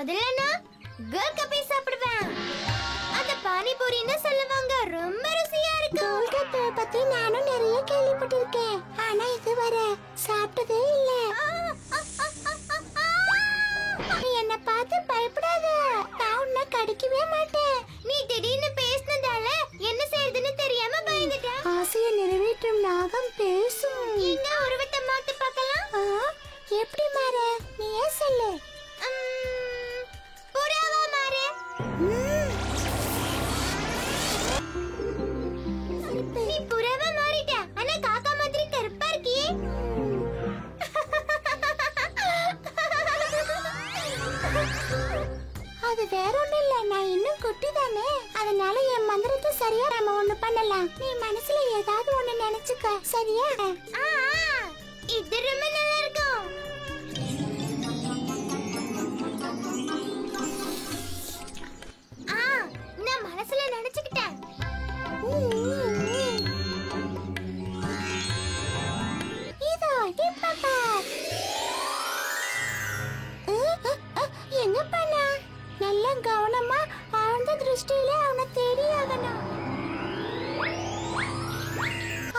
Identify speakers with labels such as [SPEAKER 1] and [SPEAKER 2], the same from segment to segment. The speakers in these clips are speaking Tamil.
[SPEAKER 1] முதல்ல நான் கோல்கப்பை சாப்பிடுவேன். அந்த பானிபூரின்னு சொல்லுவாங்க, ரொம்ப ருசியா இருக்கு. கோல்கப்பை பத்தி நானும் நிறைய கேள்விப்பட்டிருக்கேன், ஆனா இதுவரை சாப்பிட்டதே இல்ல. நீ என்ன பார்த்து பயப்படாத, நான் உன்னை கடிக்கவே மாட்டேன். நீ திடீர்னு பேசினதால என்ன செய்யறதுன்னு தெரியாம பயந்துட்டேன். ஆசையை நிறைவேற்றும் நாகம் பேசும். என்ன உருவத்தை மாத்தி பார்க்கலாம்? எப்படி மாற? நீயே சொல்லு. புறாவா மாறு. நீ புறாவா மாறிட்ட, ஆனா காக்கா மாதிரி கருப்பா இருக்கியே. அது வேற ஒண்ணும் இல்ல, நான் இன்னும் குட்டி தானே, அதனால என் மந்திரத்தை சரியா நம்ம ஒண்ணு பண்ணலாம். நீ மனசுல ஏதாவது ஒண்ணு நினைச்சுக்க, சரியா? இது ரொம்ப நல்லா இருக்கும். நான் மனசுல நினைச்சுக்கிட்டேன். இதோ டிப்பா எங்க பண்ணா? நல்ல கவனமா ஆழ்ந்த திருஷ்டியில அவனை தேடி ஆகணும்.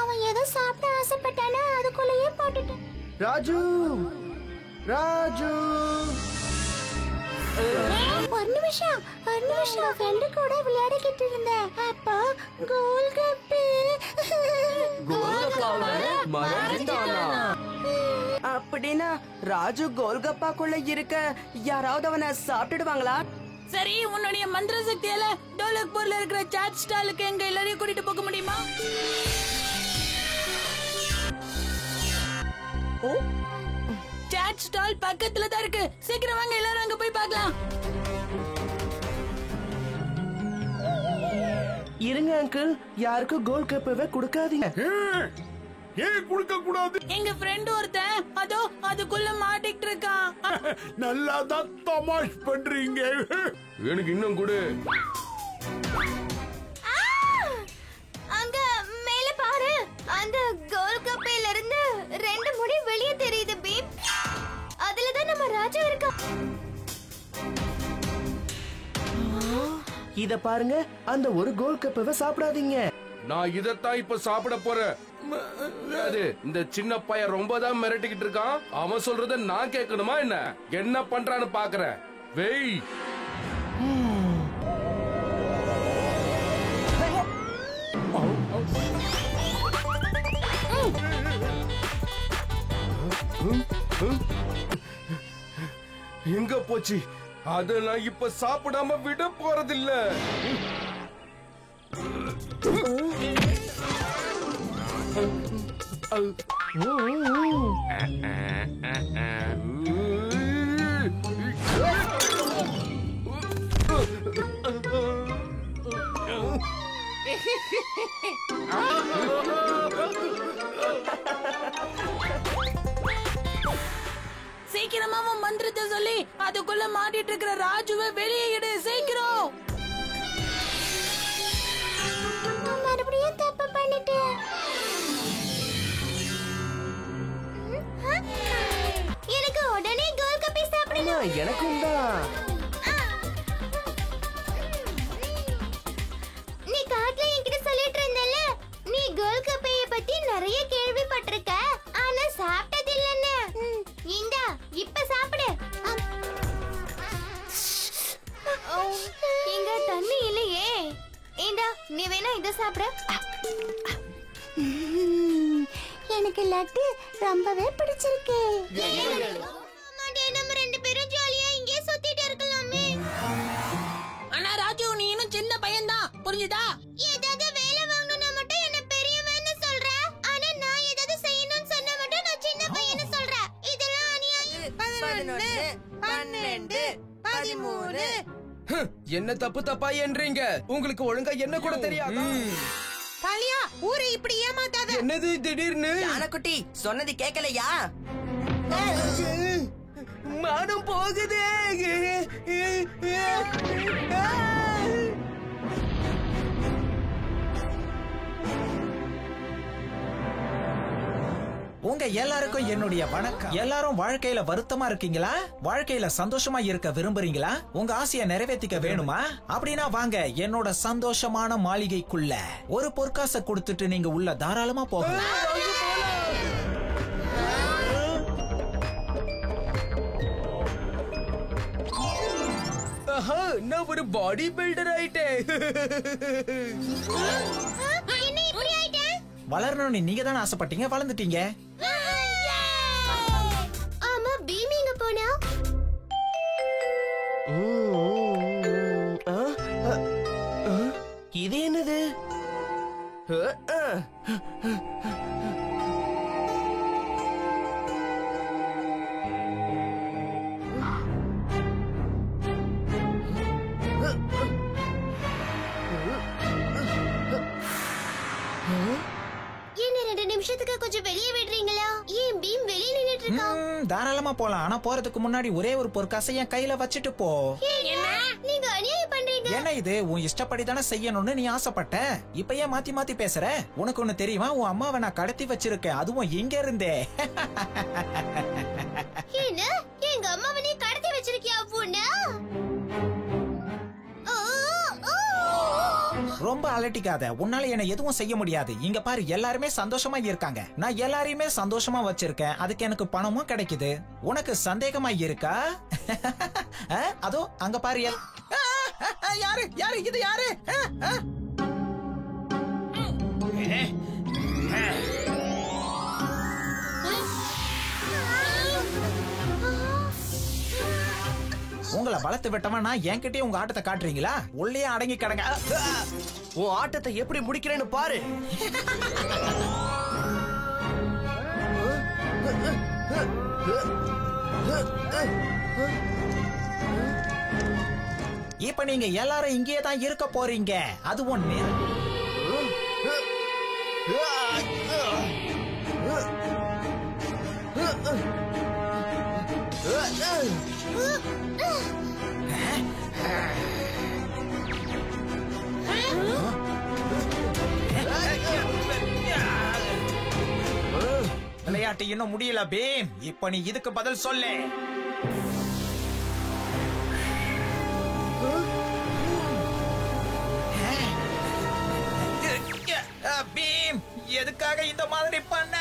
[SPEAKER 1] அவன் ஏதோ சாப்பிட ஆசைப்பட்டானா அதுக்குள்ளேயே போட்டுட்டான்.
[SPEAKER 2] ராஜு, ராஜு,
[SPEAKER 1] ஒரு நிமிஷம் ஃப்ரெண்டு கூட விளையாடிக்கிட்டு இருந்தேன். அப்போ கோல்கப்பே
[SPEAKER 3] அப்படின்னா ராஜு கோல்கப்பாக்குள்ள இருக்க யாராவது அவனை சாப்பிட்டுடுவாங்களா?
[SPEAKER 4] சரி, உன்னுடைய மந்திர சக்தியால டோலக்பூர்ல இருக்கிற சாட் ஸ்டாலுக்கு எங்க எல்லாரையும் கூட்டிட்டு போக முடியுமா? சாட் ஸ்டால் பக்கத்துல தான் இருக்கு, சீக்கிரம் வாங்க எல்லாரும் அங்க போய் பார்க்கலாம்.
[SPEAKER 2] இருங்க அங்கிள், யாருக்கும் கோல்ட் கப்பவே கொடுக்காதீங்க.
[SPEAKER 5] ஏன் கொடுக்க கூடாது?
[SPEAKER 4] எங்க ஃப்ரெண்ட் ஒருத்தன் அதோ அதுக்குள்ள மாட்டிட்டு இருக்கான்.
[SPEAKER 5] நல்லா தான் தமாஷ் பண்றீங்க. எனக்கு இன்னும் கொடு.
[SPEAKER 1] அங்க மேல பாரு, அந்த கோல்கப்பையில இருந்து 2 முடி வெளியே தெரியுது பீம். அதுலதான் நம்ம ராஜா இருக்கா.
[SPEAKER 2] இத பாருங்க, அந்த ஒரு கோல்ட் கப்பவை சாப்பிடாதீங்க.
[SPEAKER 5] நான் இதத்தான் இப்ப சாப்பிட போறேன். அது இந்த சின்ன பையன் ரொம்ப தான் மிரட்டிக்கிட்டு இருக்கான். அவன் சொல்றத நான் கேட்கணுமா என்ன? என்ன பண்றான்னு பாக்குறேன். வெய். எங்க போச்சு? அத நான் இப்ப சாப்பிடாம விட போறதில்ல.
[SPEAKER 4] சீக்கிரமா உன் மந்திரத்தை சொல்லி அதுக்குள்ள மாட்டிட்டு இருக்கிற ராஜுவை வெளியே எடு, சீக்கிரம்.
[SPEAKER 1] மறுபடியும் தப்பு பண்ணிட்டேன். எனக்கு உடனே கோல்கப்பை சாப்பிடணும்.
[SPEAKER 2] எனக்கும் தான்.
[SPEAKER 1] நீ காட்டுல என்கிட்ட சொல்லிட்டு இருந்தல, நீ கோல்கப்பைய பத்தி நிறைய கேள்விப்பட்டிருக்க, ஆனா சாப்பிட்டது இல்லன்னு. இந்தா இப்ப சாப்பிடு. இங்க தண்ணி இல்லையே. இந்தா நீ வேணா இத சாப்பிடு. எனக்கு லட்டு ரொம்பவே பிடிச்சிருக்கு. நம்ம 2 பேரும் ஜாலியா இங்கே சுத்திட்டு இருக்கலாமே.
[SPEAKER 4] ஆனா ராஜு, நீ இன்னும் சின்ன பையன் தான், புரிஞ்சுதா?
[SPEAKER 1] ஏதாவது வேலை வாங்கணும்னா மட்டும் என்ன பெரியவன்னு சொல்ற, ஆனா நான் ஏதாவது செய்யணும்னு சொன்னா மட்டும் நான் சின்ன பையன்னு சொல்றேன். இதெல்லாம் அநியாயம்.
[SPEAKER 3] 11, 12, 13.
[SPEAKER 2] என்ன தப்பு தப்பா என்றீங்க? உங்களுக்கு ஒழுங்கா என்ன கூட தெரியாது.
[SPEAKER 4] காளியா, ஊரை இப்படி ஏமாத்தாத.
[SPEAKER 2] என்னது திடீர்னு?
[SPEAKER 3] யானைக்குட்டி சொன்னது கேட்கலையா?
[SPEAKER 2] மானம் போகுது.
[SPEAKER 6] உங்க எல்லாருக்கும் என்னுடைய வணக்கம். எல்லாரும் வாழ்க்கையில வருத்தமா இருக்கீங்களா? வாழ்க்கையில சந்தோஷமா இருக்க விரும்புறீங்களா? உங்க ஆசையை நிறைவேற்றிக்க வேணுமா? அப்படின்னா வாங்க என்னோட சந்தோஷமான மாளிகைக்குள்ள. ஒரு பொற்காசை கொடுத்துட்டு நீங்க உள்ள தாராளமா போகலாம்.
[SPEAKER 2] நான் ஒரு பாடி பில்டர் ஆயிட்டேன்.
[SPEAKER 1] என்ன இப்படி ஆயிட்டேன்?
[SPEAKER 6] வளரணும்னு நீங்க தானே ஆசைப்பட்டீங்க, வளர்ந்துட்டீங்க.
[SPEAKER 1] ஆமா, பீமிங்க போனா
[SPEAKER 3] இது என்னது?
[SPEAKER 1] என்ன 2 நிமிஷத்துக்கு கொஞ்சம் வெளியே விடுறீங்களா? ஏன் பீம் வெளியே நின்னுட்டு இருக்கான்?
[SPEAKER 6] தாராளமா போலாம். ஆனா போறதுக்கு முன்னாடி ஒரே ஒரு பொற்காசை என் கையில வச்சுட்டு போ.
[SPEAKER 1] நீங்க அநியாயம் பண்றீங்க.
[SPEAKER 6] என்ன இது? உன் இஷ்டப்படி தானே செய்யணும்னு நீ ஆசைப்பட்ட. இப்ப ஏன் மாத்தி மாத்தி பேசுற? உனக்கு ஒண்ணு தெரியுமா? உன் அம்மாவை நான் கடத்தி வச்சிருக்கேன், அதுவும் இங்க இருந்தே.
[SPEAKER 1] என்ன? எங்க அம்மாவை நீ கடத்தி வச்சிருக்கியா பொண்ணு?
[SPEAKER 6] ரொம்ப அலட்டிக்காத. உன்னால என்ன எதுவும் செய்ய முடியாது. இங்க பாரு, எல்லாருமே சந்தோஷமா இருக்காங்க. நான் எல்லாரையுமே சந்தோஷமா வச்சிருக்கேன். அதுக்கு எனக்கு பணமும் கிடைக்குது. உனக்கு சந்தேகமா இருக்கா? அதோ அங்க பாரு. யாரு யாரு இது? யாரு? உங்களை வளர்த்து விட்டவன் நான் என்கிட்டயே உங்க ஆட்டத்தை காட்டுறீங்களா? உள்ளே அடங்கி கிடங்க.
[SPEAKER 3] உன் ஆட்டத்தை எப்படி முடிக்கிறேன்னு பாரு.
[SPEAKER 6] இப்ப நீங்க எல்லாரும் இங்கேயே தான் இருக்க போறீங்க. அது ஒண்ணு. விளையாட்டு இன்னும் முடியல பீம். இப்ப நீ இதுக்கு பதில் சொல்லு. பீம், எதுக்காக இந்த மாதிரி பண்ண?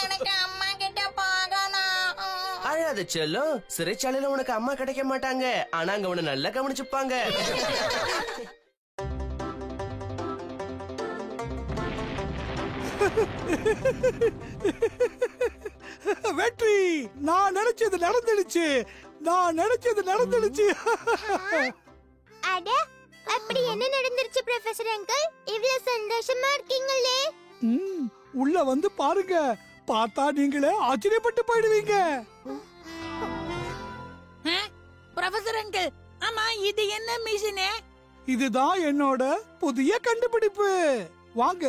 [SPEAKER 1] எனக்கு அம்மா கிட்ட போகணும்.
[SPEAKER 3] அழாத செல்லம். சிறைச்சாலையில உனக்கு அம்மா கிடைக்க மாட்டாங்க. ஆனா அங்க உன்னை நல்லா கவனிச்சுப்பாங்க.
[SPEAKER 7] வெற்றி! நான் நினைச்சது நடந்துடுச்சு.
[SPEAKER 1] அட, அப்படி என்ன நடந்துருச்சு ப்ரொஃபசர் அங்கிள்? இவ்ளோ சந்தோஷமா இருக்கீங்களே.
[SPEAKER 7] உள்ள வந்து பாருங்க. பார்த்தா நீங்களே ஆச்சரியப்பட்டு போயிடுவீங்க.
[SPEAKER 4] ப்ரொஃபசர் அங்கிள், ஆமா இது என்ன மிஷினே?
[SPEAKER 7] இதுதான் என்னோட புதிய கண்டுபிடிப்பு. வாங்க,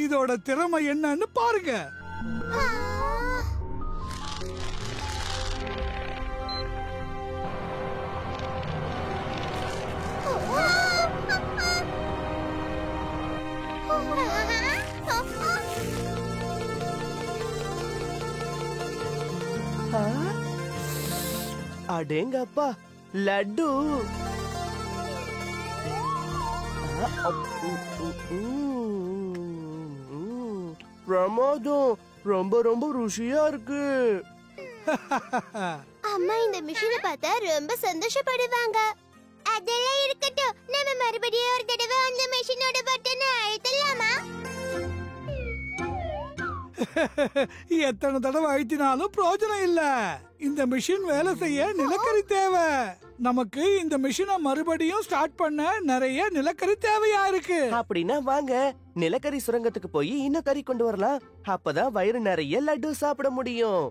[SPEAKER 7] இதோட திறமை என்னன்னு பாருங்க.
[SPEAKER 3] அடேங்கப்பா, லட்டு. பிரமாதம். ரொம்ப ரொம்ப ருசியா இருக்கு.
[SPEAKER 1] அம்மா இந்த மிஷினை பார்த்தா ரொம்ப சந்தோஷப்படுவாங்க. அதெல்லாம் இருக்கட்டும், நம்ம மறுபடியும் ஒரு தடவை அந்த மிஷினோட பட்டனை அழுத்தலாமா?
[SPEAKER 7] எத்தனை தடவை அழுத்தினாலும் பிரயோஜனம் இல்ல. இந்த மிஷின் வேலை செய்ய நிலக்கரி தேவை. நமக்கு இந்த மிஷினை மறுபடியும் ஸ்டார்ட் பண்ண நிறைய நிலக்கரி தேவையா இருக்கு.
[SPEAKER 3] அப்படின்னா வாங்க நிலக்கரி சுரங்கத்துக்கு போய் இன்னும் கறி கொண்டு வரலாம். அப்பதான் வயிறு நிறைய லட்டு சாப்பிட முடியும்.